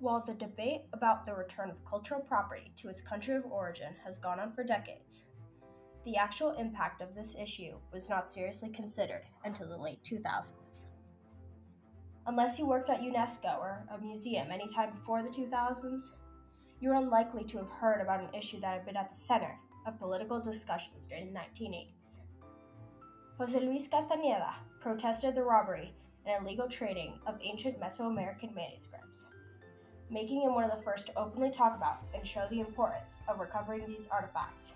While the debate about the return of cultural property to its country of origin has gone on for decades, the actual impact of this issue was not seriously considered until the late 2000s. Unless you worked at UNESCO or a museum anytime before the 2000s, you're unlikely to have heard about an issue that had been at the center of political discussions during the 1980s. José Luis Castañeda protested the robbery and illegal trading of ancient Mesoamerican manuscripts, making him one of the first to openly talk about and show the importance of recovering these artifacts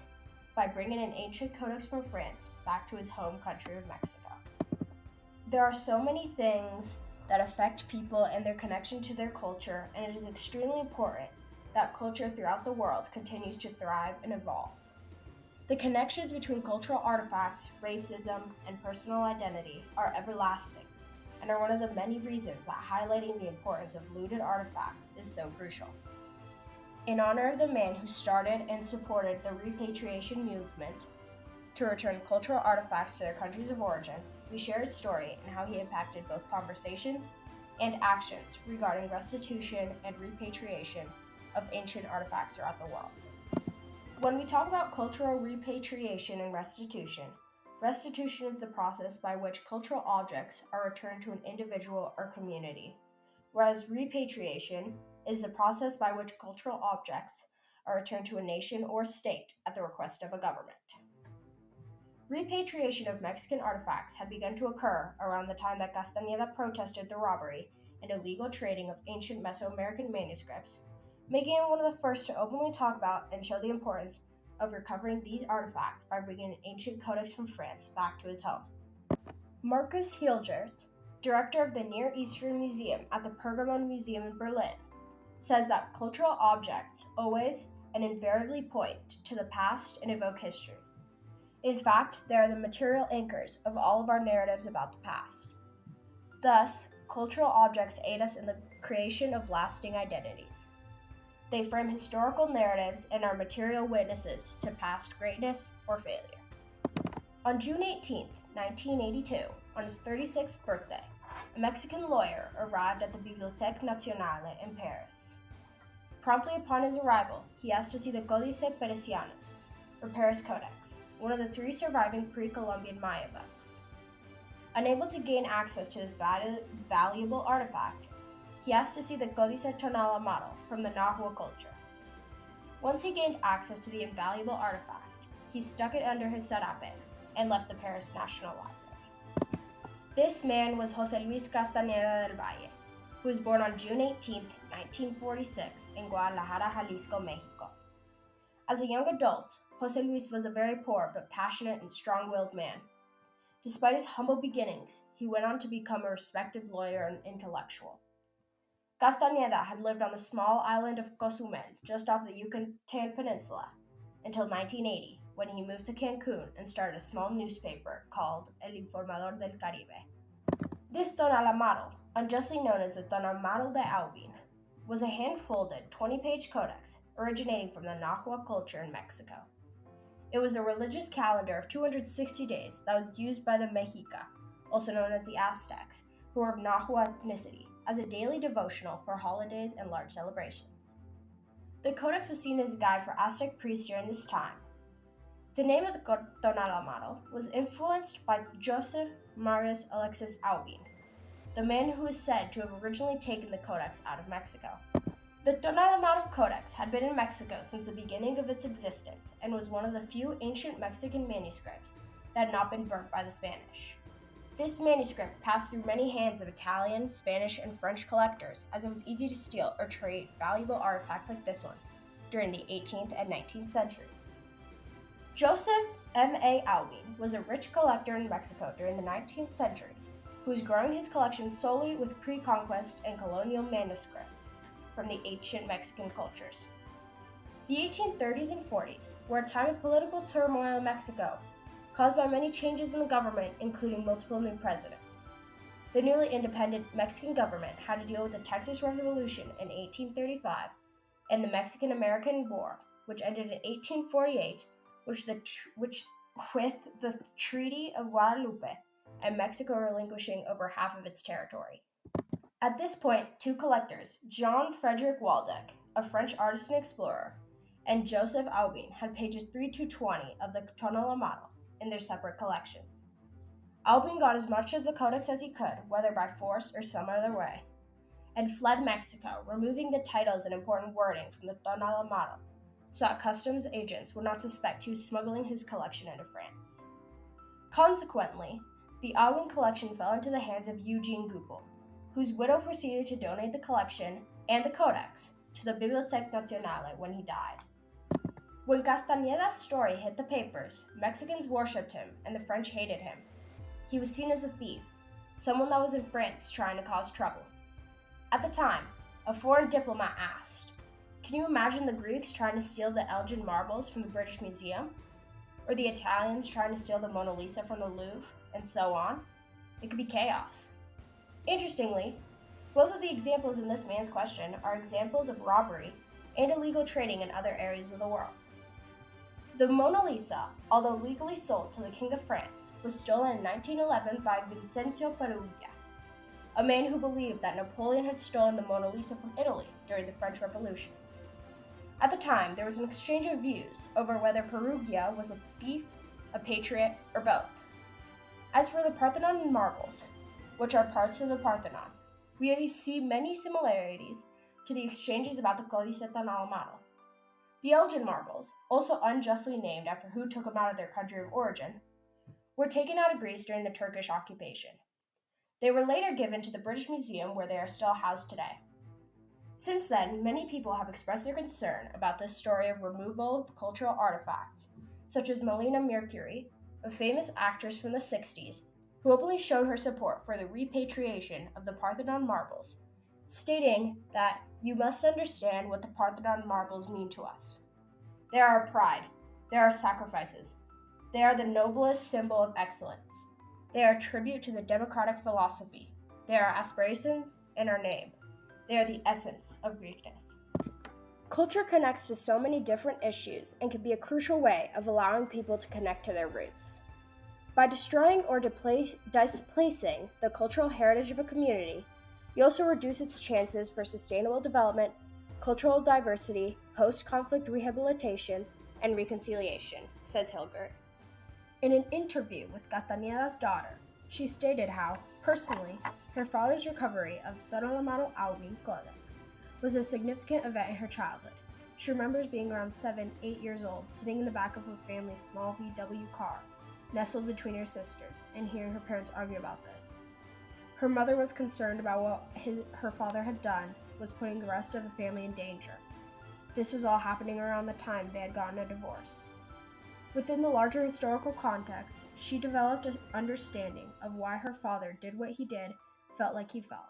by bringing an ancient codex from France back to his home country of Mexico. There are so many things that affect people and their connection to their culture, and it is extremely important that culture throughout the world continues to thrive and evolve. The connections between cultural artifacts, racism, and personal identity are everlasting, and are one of the many reasons that highlighting the importance of looted artifacts is so crucial. In honor of the man who started and supported the repatriation movement to return cultural artifacts to their countries of origin, we share his story and how he impacted both conversations and actions regarding restitution and repatriation of ancient artifacts throughout the world. When we talk about cultural repatriation and restitution is the process by which cultural objects are returned to an individual or community, whereas repatriation is the process by which cultural objects are returned to a nation or state at the request of a government. Repatriation of Mexican artifacts had begun to occur around the time that Castañeda protested the robbery and illegal trading of ancient Mesoamerican manuscripts, making him one of the first to openly talk about and show the importance of recovering these artifacts by bringing an ancient codex from France back to his home. Markus Hilgert, director of the Near Eastern Museum at the Pergamon Museum in Berlin, says that cultural objects always and invariably point to the past and evoke history. In fact, they are the material anchors of all of our narratives about the past. Thus, cultural objects aid us in the creation of lasting identities. They frame historical narratives and are material witnesses to past greatness or failure. On June 18, 1982, on his 36th birthday, a Mexican lawyer arrived at the Bibliothèque Nationale in Paris. Promptly upon his arrival, he asked to see the Códice Tonalamatl, or Paris Codex, one of the 3 surviving pre-Columbian Maya books. Unable to gain access to this valuable artifact, he asked to see the Códice Tonalamatl from the Nahua culture. Once he gained access to the invaluable artifact, he stuck it under his sarape and left the Paris National Library. This man was José Luis Castañeda del Valle, who was born on June 18, 1946, in Guadalajara, Jalisco, Mexico. As a young adult, José Luis was a very poor but passionate and strong-willed man. Despite his humble beginnings, he went on to become a respected lawyer and intellectual. Castañeda had lived on the small island of Cozumel, just off the Yucatan Peninsula, until 1980, when he moved to Cancun and started a small newspaper called El Informador del Caribe. This Tonalamatl, unjustly known as the Tonalamatl de Albin, was a hand-folded 20-page codex originating from the Nahua culture in Mexico. It was a religious calendar of 260 days that was used by the Mexica, also known as the Aztecs, who were of Nahua ethnicity, as a daily devotional for holidays and large celebrations. The codex was seen as a guide for Aztec priests during this time. The name of the Tonalamatl was influenced by Joseph Marius Alexis Albin, the man who is said to have originally taken the codex out of Mexico. The Tonalamatl Codex had been in Mexico since the beginning of its existence and was one of the few ancient Mexican manuscripts that had not been burnt by the Spanish. This manuscript passed through many hands of Italian, Spanish, and French collectors, as it was easy to steal or trade valuable artifacts like this one during the 18th and 19th centuries. Joseph M.A. Albin was a rich collector in Mexico during the 19th century who was growing his collection solely with pre-conquest and colonial manuscripts from the ancient Mexican cultures. The 1830s and 40s were a time of political turmoil in Mexico, caused by many changes in the government, including multiple new presidents. The newly independent Mexican government had to deal with the Texas Revolution in 1835 and the Mexican-American War, which ended in 1848, with the Treaty of Guadalupe and Mexico relinquishing over half of its territory. At this point, two collectors, Jean Frederick Waldeck, a French artist and explorer, and Joseph Aubin, had pages 3 to 20 of the Tonalamatl in their separate collections. Aubin got as much of the codex as he could, whether by force or some other way, and fled Mexico, removing the titles and important wording from the Tonalamatl, so that customs agents would not suspect he was smuggling his collection into France. Consequently, the Aubin collection fell into the hands of Eugene Goupil, whose widow proceeded to donate the collection and the codex to the Bibliothèque Nationale when he died. When Castañeda's story hit the papers, Mexicans worshipped him and the French hated him. He was seen as a thief, someone that was in France trying to cause trouble. At the time, a foreign diplomat asked, "Can you imagine the Greeks trying to steal the Elgin marbles from the British Museum? Or the Italians trying to steal the Mona Lisa from the Louvre, and so on? It could be chaos." Interestingly, both of the examples in this man's question are examples of robbery and illegal trading in other areas of the world. The Mona Lisa, although legally sold to the King of France, was stolen in 1911 by Vincenzo Perugia, a man who believed that Napoleon had stolen the Mona Lisa from Italy during the French Revolution. At the time, there was an exchange of views over whether Perugia was a thief, a patriot, or both. As for the Parthenon marbles, which are parts of the Parthenon, we see many similarities to the exchanges about the Códice Tonalamatl. The Elgin marbles, also unjustly named after who took them out of their country of origin, were taken out of Greece during the Turkish occupation. They were later given to the British Museum, where they are still housed today. Since then, many people have expressed their concern about this story of removal of cultural artifacts, such as Melina Mercury, a famous actress from the 60s, who openly showed her support for the repatriation of the Parthenon marbles, stating that "you must understand what the Parthenon marbles mean to us. They are our pride. They are our sacrifices. They are the noblest symbol of excellence. They are a tribute to the democratic philosophy. They are our aspirations and our name. They are the essence of Greekness." Culture connects to so many different issues and can be a crucial way of allowing people to connect to their roots. By destroying or displacing the cultural heritage of a community, you also reduce its chances for sustainable development, cultural diversity, post-conflict rehabilitation, and reconciliation, says Hilgert. In an interview with Castañeda's daughter, she stated how, personally, her father's recovery of the Tonalamatl Aubin Codex was a significant event in her childhood. She remembers being around 7-8 years old, sitting in the back of her family's small VW car, nestled between her sisters, and hearing her parents argue about this. Her mother was concerned about what her father had done was putting the rest of the family in danger. This was all happening around the time they had gotten a divorce. Within the larger historical context, she developed an understanding of why her father did what he did, felt like he felt.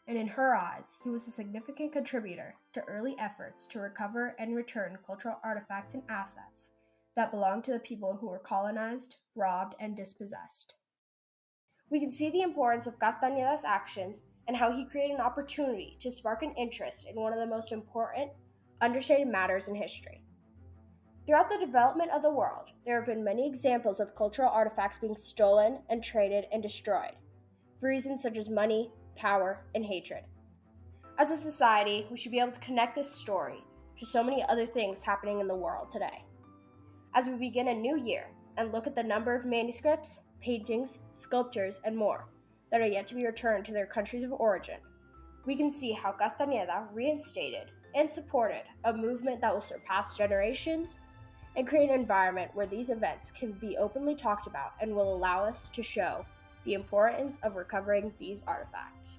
And in her eyes, he was a significant contributor to early efforts to recover and return cultural artifacts and assets that belonged to the people who were colonized, robbed, and dispossessed. We can see the importance of Castañeda's actions and how he created an opportunity to spark an interest in one of the most important, understated matters in history. Throughout the development of the world, there have been many examples of cultural artifacts being stolen and traded and destroyed, for reasons such as money, power, and hatred. As a society, we should be able to connect this story to so many other things happening in the world today. As we begin a new year and look at the number of manuscripts, paintings, sculptures, and more that are yet to be returned to their countries of origin, we can see how Castañeda reinstated and supported a movement that will surpass generations and create an environment where these events can be openly talked about and will allow us to show the importance of recovering these artifacts.